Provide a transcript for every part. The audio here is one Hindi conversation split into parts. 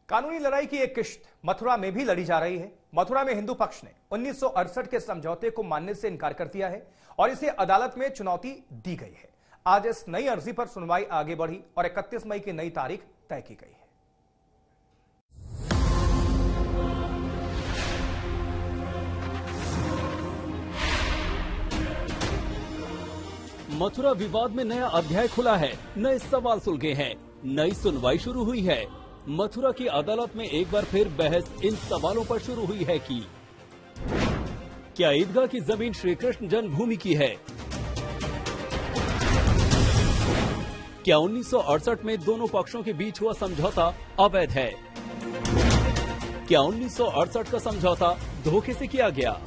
कानूनी लड़ाई की एक किश्त मथुरा में भी लड़ी जा रही है। मथुरा में हिंदू पक्ष ने 1968 के समझौते को मानने से इनकार कर दिया है और इसे अदालत में चुनौती दी गई है। आज इस नई अर्जी पर सुनवाई आगे बढ़ी और 31 मई की नई तारीख तय की गई है। मथुरा विवाद में नया अध्याय खुला है, नए सवाल सुलझे हैं, नई सुनवाई शुरू हुई है। मथुरा की अदालत में एक बार फिर बहस इन सवालों पर शुरू हुई है कि क्या ईदगाह की जमीन श्री कृष्ण जन्मभूमि की है? क्या 1968 में दोनों पक्षों के बीच हुआ समझौता अवैध है? क्या 1968 का समझौता धोखे से किया गया?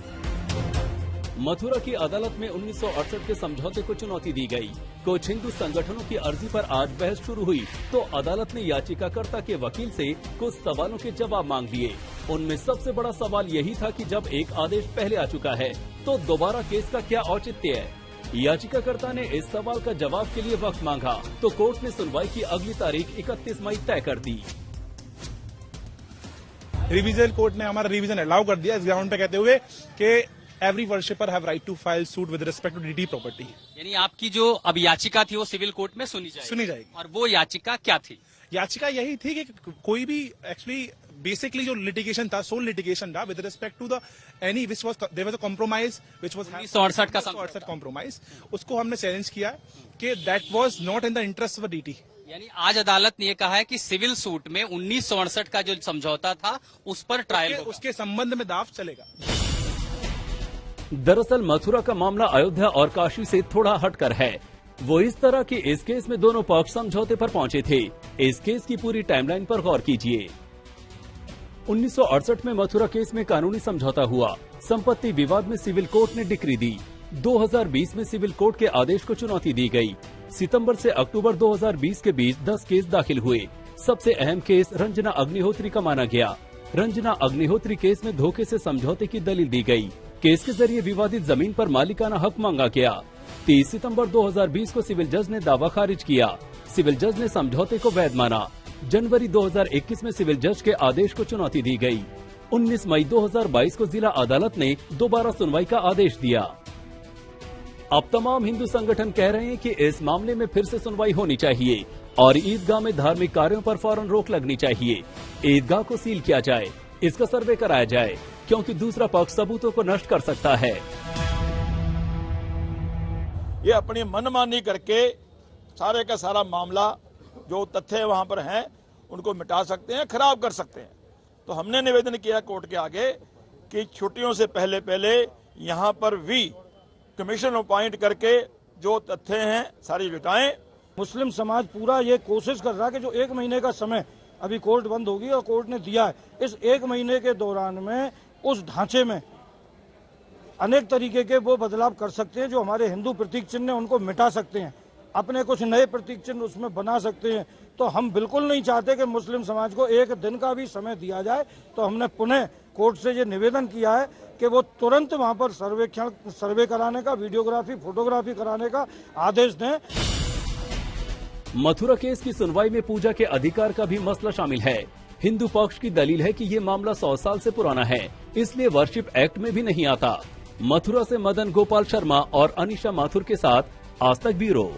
मथुरा की अदालत में 1968 के समझौते को चुनौती दी गई। कुछ हिंदू संगठनों की अर्जी पर आज बहस शुरू हुई तो अदालत ने याचिकाकर्ता के वकील से कुछ सवालों के जवाब मांग लिए। उनमें सबसे बड़ा सवाल यही था कि जब एक आदेश पहले आ चुका है तो दोबारा केस का क्या औचित्य है। याचिकाकर्ता ने इस सवाल का जवाब के लिए वक्त मांगा तो कोर्ट ने सुनवाई की अगली तारीख 31 मई तय कर दी। रिवीजन कोर्ट ने हमारा रिवीजन अलाउ कर दिया इस ग्राउंड पे, कहते हुए कि every worshipper have right to file suit with respect to deity property. यानी आपकी जो अब याचिका थी वो सिविल कोर्ट में सुनी जाएगी। और वो याचिका क्या थी? याचिका यही थी कि कोई भी एक्चुअली बेसिकली जो लिटिगेशन था, सोल लिटिगेशन था with respect to the any which was there was a compromise which was 1968 का कॉम्प्रोमाइज, उसको हमने चैलेंज किया कि that was not in the interest of deity. यानी आज अदालत ने यह कहा है कि सिविल सूट में 1968 का जो समझौता था उस पर ट्रायल होगा, उसके संबंध में दाव चलेगा। दरअसल मथुरा का मामला अयोध्या और काशी से थोड़ा हटकर है। वो इस तरह कि इस केस में दोनों पक्ष समझौते पर पहुंचे थे। इस केस की पूरी टाइमलाइन पर गौर कीजिए। 1968 में मथुरा केस में कानूनी समझौता हुआ। संपत्ति विवाद में सिविल कोर्ट ने डिक्री दी। 2020 में सिविल कोर्ट के आदेश को चुनौती दी गई। सितंबर से अक्टूबर 2020 के बीच 10 केस दाखिल हुए। सबसे अहम केस रंजना अग्निहोत्री का माना गया। रंजना अग्निहोत्री केस में धोखे से समझौते की दलील दी गई। केस के जरिए विवादित जमीन पर मालिकाना हक मांगा गया। 30 सितंबर 2020 को सिविल जज ने दावा खारिज किया। सिविल जज ने समझौते को वैध माना। जनवरी 2021 में सिविल जज के आदेश को चुनौती दी गई। 19 मई 2022 को जिला अदालत ने दोबारा सुनवाई का आदेश दिया। अब तमाम हिंदू संगठन कह रहे हैं कि इस मामले में फिर से सुनवाई होनी चाहिए और ईदगाह में धार्मिक कार्यों पर फौरन रोक लगनी चाहिए। ईदगाह को सील किया जाए, इसका सर्वे कराया जाए, क्योंकि दूसरा पक्ष सबूतों को नष्ट कर सकता है। ये अपनी मनमानी करके सारे का सारा मामला जो तथ्य वहां पर हैं उनको मिटा सकते हैं, खराब कर सकते हैं। तो हमने निवेदन किया कोर्ट के आगे कि छुट्टियों से पहले पहले यहां पर भी कमीशन अपॉइंट करके जो तथ्य हैं सारी जुटाएं। मुस्लिम समाज पूरा ये कोशिश कर रहा है कि जो 1 महीने का समय अभी कोर्ट बंद होगी और कोर्ट ने दिया है, इस 1 महीने के दौरान में उस ढांचे में अनेक तरीके के वो बदलाव कर सकते हैं। जो हमारे हिंदू प्रतीक चिन्ह हैं उनको मिटा सकते हैं, अपने कुछ नए प्रतीक चिन्ह उसमें बना सकते हैं। तो हम बिल्कुल नहीं चाहते कि मुस्लिम समाज को 1 दिन का भी समय दिया जाए। तो हमने पुनः कोर्ट से ये निवेदन किया है कि वो तुरंत वहां पर सर्वे कराने का, वीडियोग्राफी, फोटोग्राफी कराने का आदेश दें। मथुरा केस की सुनवाई में पूजा के अधिकार का भी मसला शामिल है। हिंदू पक्ष की दलील है कि ये मामला 100 साल से पुराना है, इसलिए वर्शिप एक्ट में भी नहीं आता। मथुरा से मदन गोपाल शर्मा और अनिशा माथुर के साथ आज तक ब्यूरो।